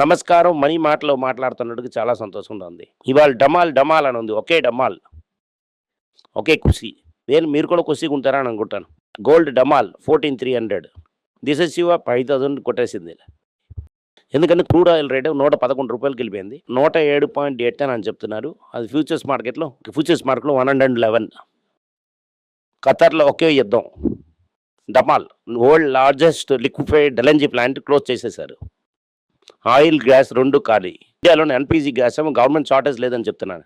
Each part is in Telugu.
నమస్కారం. మనీ మాటలో మాట్లాడుతున్నందుకు చాలా సంతోషంగా ఉంది. ఇవాళ డమాల్ డమాల్ అని ఉంది. ఒకే డమాల్. ఒకే కుర్సీ. మీరు కూడా కుర్సీగా ఉంటారని అనుకుంటాను. గోల్డ్ డమాల్ 14,300. దిస్ ఇస్ యువర్ 5,000 కొట్టేసింది. ఎందుకంటే క్రూడ్ ఆయిల్ రేటు రూ. 111కి వెళ్ళిపోయింది. 107.8 అని చెప్తున్నారు. అది ఫ్యూచర్స్ మార్కెట్‌లో 111. ఖతర్‌లో ఒకే యుద్ధం. డమాల్ world largest liquefied LNG plant close చేసేశారు. ఆయిల్, గ్యాస్ 2 ఖాళీ. ఇండియాలోని ఎల్‌పీజీ గ్యాస్ ఏమో గవర్నమెంట్ షార్టేజ్ లేదని చెప్తున్నారు.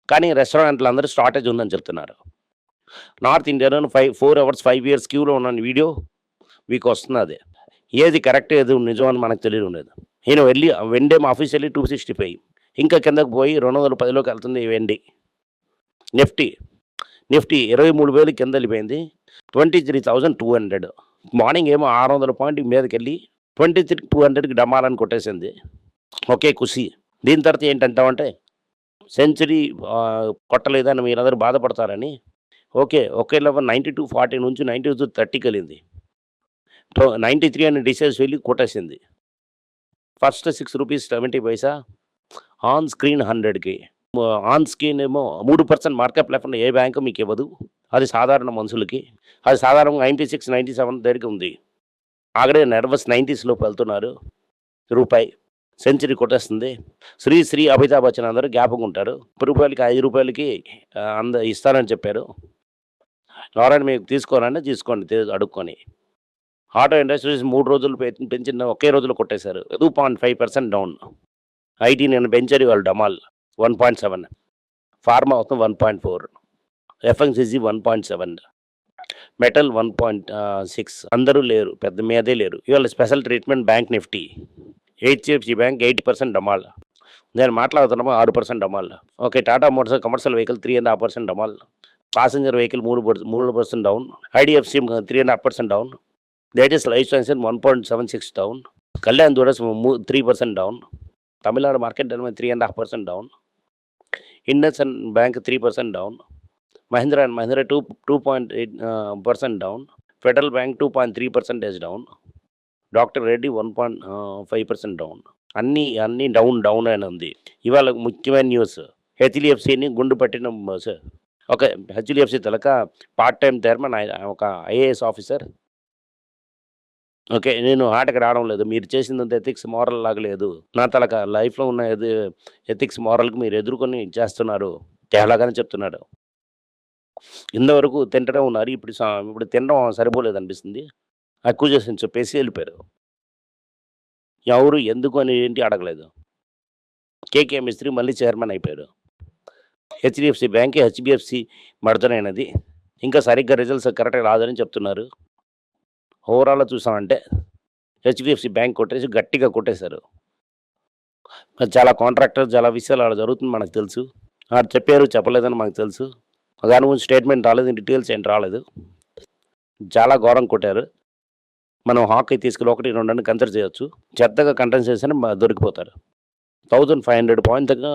కానీ రెస్టారెంట్‌లో అందరూ షార్టేజ్ ఉందని చెప్తున్నారు. నార్త్ ఇండియాలోని 4 అవర్స్ 5 ఇయర్స్ క్యూలో ఉన్న వీడియో మీకు వస్తున్నది. ఏది కరెక్ట్ ఏది నిజం అని మనకు తెలియడం లేదు. నేను వెళ్ళి వెండేమో ఆఫీషియల్లీ 265 ఇంకా కిందకి పోయి 210లోకి వెళ్తుంది వెండి. నిఫ్టీ 23,000 కింద వెళ్ళిపోయింది. 23,200. మార్నింగ్ ఏమో 600 పాయింట్ మీదకెళ్ళి 23,200కి డమాలని కొట్టేసింది. ఒకే కుర్సీ. దీని తర్వాత ఏంటంటామంటే సెంచరీ కొట్టలేదని మీరందరూ బాధపడతారని ఒకే లెవెల్ 92.40 నుంచి 92.30కి వెళ్ళింది. 93 అని డిసైడ్స్ వెళ్ళి కొట్టేసింది. ఫస్ట్ ₹6.70 ఆన్ స్క్రీన్ 100కి. ఆన్ స్క్రీన్ ఏమో 3% మార్కెట్ లేకుండా ఏ బ్యాంకు మీకు ఇవ్వదు. అది సాధారణ మనుషులకి. అది సాధారణంగా 96, 97 దగ్గరికి ఉంది. ఆల్రెడీ నర్వస్ 90స్‌లోకి వెళ్తున్నారు. రూపాయి సెంచరీ కొట్టేస్తుంది. శ్రీ అమితాబ్ బచ్చన్ అందరూ గ్యాప్‌గా ఉంటారు. రూ. 10కి ఇస్తానని చెప్పారు. ఎవరైనా మీకు తీసుకోవాలంటే తీసుకోండి అడుక్కొని. ఆటో ఇండస్ట్రీస్ 3 రోజులు పెంచిన ఒకే రోజులో కొట్టేశారు. 2.5% డౌన్. ఐటీ నేను పెంచారు వాళ్ళు డమాల్ 1.7. ఫార్మా మొత్తం 1.4. ఎఫ్ఎంసీజీ 1.7. మెటల్ 1.6. అందరూ లేరు, పెద్ద మీదే లేరు. ఇవాళ special treatment bank Nifty. HDFC bank 80% డమాల్. నేను మాట్లాడుతున్నామో 6% డమాల్. టాటా మోటార్స్ కమర్షియల్ వెహికల్ 3.5% డమాల్. Passenger vehicle 3% down. IDFC 3.5% down. Latest life sciences 1.76 down. Kalyan jewellers 3% down. Tamil Nadu market 3.5% down. Indus bank 3% down. Mahindra and Mahindra 2.8% down. Federal bank 2.3% down. Doctor Reddy 1.5% down. అన్నీ డౌన్ అని ఉంది. ఇవాళ ముఖ్యమైన న్యూస్, హెచ్డిఎఫ్సిని గుండు పట్టిన హెచ్డిఎఫ్సి తలక పార్ట్ టైం చైర్మన్ ఒక ఐఏఎస్ ఆఫీసర్. నేను ఆటకి రావడం లేదు, మీరు చేసిందంత ఎథిక్స్ మోరల్ లాగా లేదు, నా తలక లైఫ్లో ఉన్న ఎథిక్స్ మోరల్కి మీరు ఎదుర్కొని చేస్తున్నారు తేలాగానే చెప్తున్నాడు. ఇంతవరకు తింటూనే ఉన్నారు. ఇప్పుడు తినడం సరిపోలేదు అనిపిస్తుంది. అక్యూజేషన్ చెప్పేసి వెళ్ళిపోయారు. ఎవరు ఎందుకు అని ఏంటి అడగలేదు. కేకే మిస్త్రీ మళ్ళీ చైర్మన్ అయిపోయారు. హెచ్డిఎఫ్సి బ్యాంక్ హెచ్డిఎఫ్సి మడతనైనది. ఇంకా సరిగ్గా రిజల్ట్స్ కరెక్ట్గా రాదని చెప్తున్నారు. ఓవరాల్గా చూసామంటే హెచ్డిఎఫ్సి బ్యాంక్ కొట్టేసి గట్టిగా కొట్టేశారు. చాలా కాంట్రాక్టర్ చాలా విషయాలు అలా జరుగుతుంది మనకు తెలుసు. చెప్పారు చెప్పలేదని మనకు తెలుసు. దాని గురించి స్టేట్మెంట్ రాలేదు, డీటెయిల్స్ ఏంటి రాలేదు. చాలా ఘోరం కొట్టారు. మనం హాకీ తీసుకెళ్ళి 1-2 అని కన్సిడర్ చేయొచ్చు. చెత్తగా కంటెన్స్ చేస్తేనే దొరికిపోతారు. 1,500 పాయింట్గా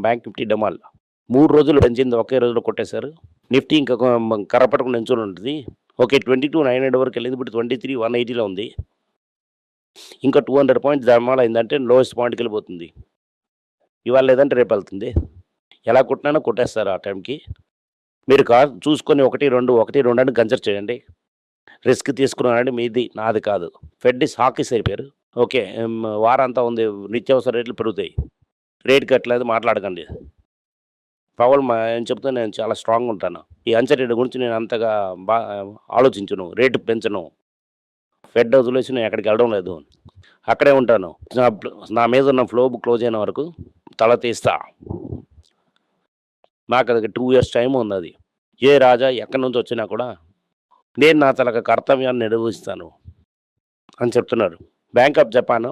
బ్యాంక్ నిఫ్టీ డమాల్ 3 రోజులు పెంచింది, ఒకే రోజులో కొట్టేశారు. నిఫ్టీ ఇంకా కరపట్టుకుని నించుని ఉంటుంది. 22,900 వరకు వెళ్ళింది. ఇప్పుడు 23,180లో ఉంది. ఇంకా 200 పాయింట్స్ డమాల్ అయిందంటే లోయెస్ట్ పాయింట్కి వెళ్ళిపోతుంది. ఇవాళ లేదంటే రేపు వెళ్తుంది. ఎలా కొట్టినా కొట్టేస్తారు ఆ టైంకి. మీరు చూసుకొని 1-2 అని కన్సిడర్ చేయండి. రిస్క్ తీసుకున్నానండి మీది, నాది కాదు. ఫెడ్ హాకీస్ అయిపోయారు. వారంతా ఉంది, నిత్యావసర రేట్లు పెరుగుతాయి. రేట్ కట్టలేదు మాట్లాడకండి. పవల్ ఏం చెప్తే నేను చాలా స్ట్రాంగ్ ఉంటాను. ఈ అన్సర్టెనిటీ గురించి నేను అంతగా ఆలోచించను, రేటు పెంచను. ఫెడ్ వదిలేసి నేను ఎక్కడికి వెళ్ళడం లేదు, అక్కడే ఉంటాను. నా మీద ఉన్న ఫ్లో క్లోజ్ అయిన వరకు తల తీస్తా. నాకు అది 2 ఇయర్స్ టైం ఉంది. అది ఏ రాజా ఎక్కడి నుంచి వచ్చినా కూడా నేను నా తలక కర్తవ్యాన్ని నిర్వహిస్తాను అని చెప్తున్నారు. బ్యాంక్ ఆఫ్ జపాన్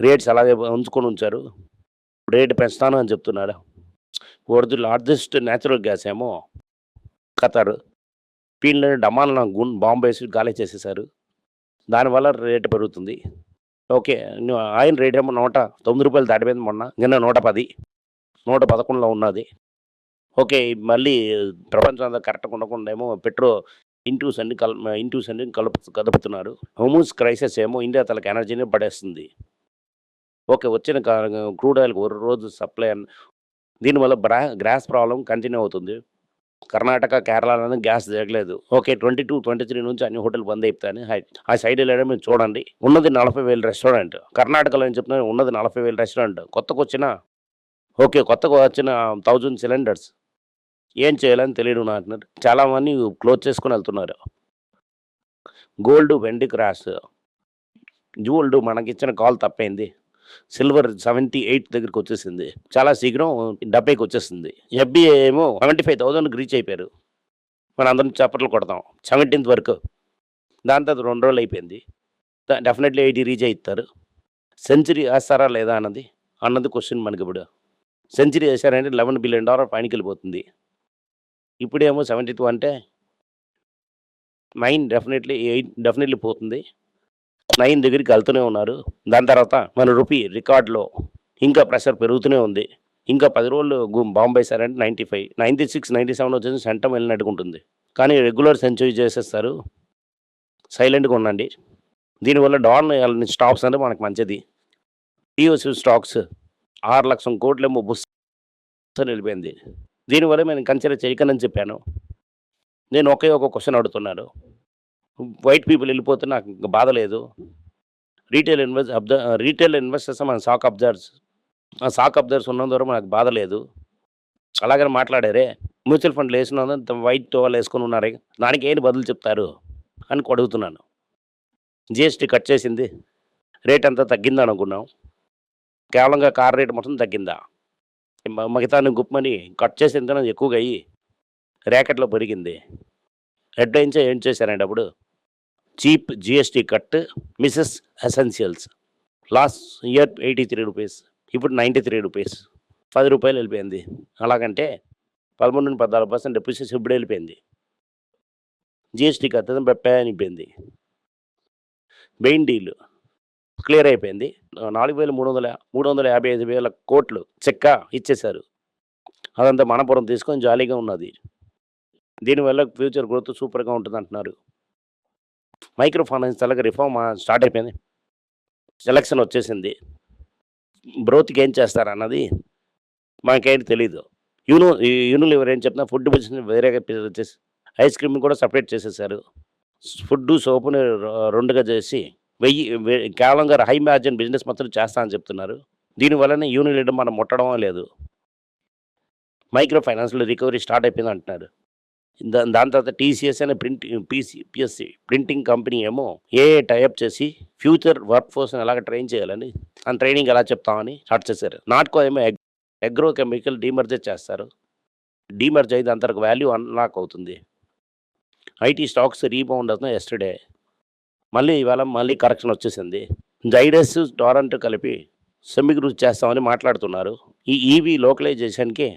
రేట్స్ అలాగే ఉంచారు. రేటు పెంచుతాను అని చెప్తున్నాడు. వరల్డ్ లార్జెస్ట్ న్యాచురల్ గ్యాస్ ఏమో ఖతర్, ఫీల్డ్ డమాన్ బాంబు వేసి గాలి చేసేసారు. దానివల్ల రేటు పెరుగుతుంది. ఆయిల్ రేట్ ఏమో ₹109 దాటిపోయింది. నిన్న 110, 111లో ఉన్నది. మళ్ళీ ప్రపంచం అంతా కరెక్ట్గా ఉండకుండా ఏమో ఇంటూస్ అన్ని కదుపుతున్నారు. హోమూస్ క్రైసిస్ ఏమో ఇండియా తలకి ఎనర్జీని పడేస్తుంది. ఓకే. వచ్చిన క్రూడ్ ఆయిల్‌కి ఒక రోజు సప్లై దీనివల్ల గ్యాస్ ప్రాబ్లమ్ కంటిన్యూ అవుతుంది. కర్ణాటక, కేరళలోనే గ్యాస్ దిగలేదు. ఓకే. 22, 23 నుంచి అన్ని హోటల్ బంద్ అయిపోతాయని ఆ సైడ్ ఎళ్ళడం మీరు చూడండి. ఉన్నది 40,000 రెస్టారెంట్. కర్ణాటకలో ఏం చెప్తున్నారు ఉన్నది 40,000 రెస్టారెంట్. కొత్తగా వచ్చిన 1000 సిలిండర్స్. ఏం చేయాలని తెలియదు అంటున్నారు. చాలామంది క్లోజ్ చేసుకొని వెళ్తున్నారు. గోల్డ్, వెండి క్రాష్. గోల్డ్ మనకిచ్చిన కాల్ తప్పైంది. సిల్వర్ 78 దగ్గరికొచ్చేసింది. చాలా శీఘ్రం 70కి వచ్చేసింది. ఎఫ్‌బిఐ ఏమో 75,000కి రీచ్ అయిపోయారు. మనందరం చప్పట్లు కొడతాం. 17థ్ వరకు. దాని తర్వాత 2 రోజులు అయిపోయింది. డెఫినెట్‌లీ 80 రీచ్ అయితారు. సెంచరీ ఏస్తారా లేదా అన్నది క్వెషన్ మనకిప్పుడు. సెంచరీ ఏసారంటే $11 బిలియన్ పైనకెళ్ళిపోతుంది. ఇప్పుడేమో 72 అంటే 9 డెఫినెట్‌లీ పోతుంది. 9 దగ్గరికి వెళ్తూనే ఉన్నారు. దాని తర్వాత మన రూపీ రికార్డ్‌లో ఇంకా ప్రెషర్ పెరుగుతూనే ఉంది. ఇంకా 10 రోజులు బాంబ్ వేశారంటే 95, 96, 97 వచ్చేసి సెంటమ్ వెళ్ళినట్టుకుంటుంది. కానీ రెగ్యులర్ సెంచరీ చేసేస్తారు. సైలెంట్‌గా ఉండండి. దీనివల్ల డాన్ స్టాక్స్ అంటే మనకు మంచిది. టీఓసీ స్టాక్స్ 6,00,000 కోట్లేమో బుస్ అని వెళ్ళిపోయింది. దీనివల్ల నేను కన్సిడర్ చేయకనని చెప్పాను. నేను ఒకే ఒక క్వెషన్ అడుగుతున్నాను. వైట్ పీపుల్ వెళ్ళిపోతే నాకు ఇంక బాధ లేదు. రీటైల్ ఇన్వెస్టర్స్ మన స్టాక్ అబ్జర్వర్స్ ఉన్నంత వరకు నాకు బాధ లేదు. అలాగని మాట్లాడారే. మ్యూచువల్ ఫండ్లు వేసినంత వైట్ టవల్ వేసుకొని ఉన్నారే. దానికి ఏంటి బదులు చెప్తారు అని అడుగుతున్నాను. జీఎస్టీ కట్ చేసింది. రేట్ అంతా తగ్గిందా అనుకున్నాం. కేవలంగా కార్ రేట్ మొత్తం తగ్గిందా? మిగతాన్ని గుప్పమని కట్ చేసిన కన్నా ఎక్కువగా అయ్యి ర్యాకెట్‌లో పెరిగింది. హెడ్‌లైన్స్ ఏం చేశారంటే అప్పుడు cheap GST cut Mrs essentials. Last year ₹83, ఇప్పుడు ₹93. ₹10 వెళ్ళిపోయింది. అలాగంటే 13-14% డెప్రిసియేషన్ ఇప్పుడే వెళ్ళిపోయింది. జీఎస్టీ కట్ అనిపోయింది. మెయిన్ డీల్ క్లియర్ అయిపోయింది. 355,000 కోట్లు చెక్క ఇచ్చేశారు. అదంతా మనపురం తీసుకొని జాలీగా ఉన్నది. దీనివల్ల ఫ్యూచర్ గ్రోత్ సూపర్‌గా ఉంటుందంటున్నారు. మైక్రో ఫైనాన్స్ అలాగే రిఫార్మ్ స్టార్ట్ అయిపోయింది. ఎలక్షన్ వచ్చేసింది. గ్రోత్‌కి ఏం చేస్తారన్నది మనకేంటి తెలీదు. యూనిలివర్ ఏం చెప్తున్నా ఫుడ్ బిజినెస్ వేరేగా వచ్చేసి ఐస్ క్రీమ్ కూడా సెపరేట్ చేసేసారు. ఫుడ్డు, సోపుని 2గా చేసి కేవలంగా హై మార్జిన్ బిజినెస్ మొత్తం చేస్తా అని చెప్తున్నారు. దీనివల్లనే యూనిలివర్ మనం ముట్టడం లేదు. మైక్రో ఫైనాన్స్‌లో రికవరీ స్టార్ట్ అయిపోయింది అంటున్నారు. దాని తర్వాత టీసీఎస్ అనే పిఎస్సి ప్రింటింగ్ కంపెనీ ఏమో ఏఐ టైఅప్ చేసి ఫ్యూచర్ వర్క్ ఫోర్స్ని ఎలాగ ట్రైన్ చేయాలని ట్రైనింగ్ ఎలా చెప్తామని స్టార్ట్ చేశారు. నాట్కో ఏమో అగ్రో కెమికల్ డీమర్జర్ చేస్తారు. డీమర్జ్ అయితే అంతకు వాల్యూ అన్లాక్ అవుతుంది. ఐటీ స్టాక్స్ రీబౌండ్ అవుతుంది ఎస్టర్డే. ఇవాళ కరెక్షన్ వచ్చేసింది. జైడస్, టొరంటో కలిపి సెమీగ్రూజ్ చేస్తామని మాట్లాడుతున్నారు. ఈ ఈవీ లోకలైజేషన్కి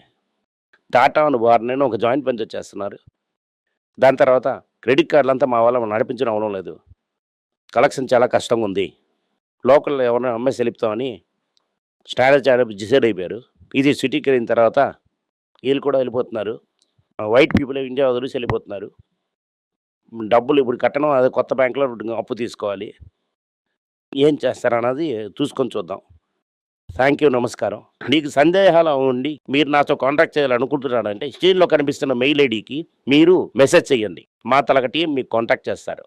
టాటా వారిని ఒక జాయింట్ వెంచర్ చేస్తున్నారు. దాని తర్వాత క్రెడిట్ కార్డులంతా మా వాళ్ళ నడిపించడం అవడం లేదు. కలెక్షన్ చాలా కష్టంగా ఉంది. లోకల్ ఎవరైనా అమ్మేసి వెళ్ళిపోతామని స్ట్రాటజీ డిసైడ్ అయిపోయారు. ఇది సిటీకి వెళ్ళిన తర్వాత వీళ్ళు కూడా వెళ్ళిపోతున్నారు. వైట్ పీపుల్ ఇండియా వదిలేసి వెళ్ళిపోతున్నారు. డబ్బులు ఇప్పుడు కట్టడం అదే కొత్త బ్యాంకులో అప్పు తీసుకోవాలి. ఏం చేస్తారన్నది చూద్దాం. థ్యాంక్ యూ, నమస్కారం. మీకు సందేహాలు ఉండి మీరు నాతో కాంటాక్ట్ చేయాలనుకుంటున్నారంటే స్క్రీన్లో కనిపిస్తున్న మెయిల్ ఐడికి మీరు మెసేజ్ చేయండి. మా తలక టీం మీకు కాంటాక్ట్ చేస్తారు.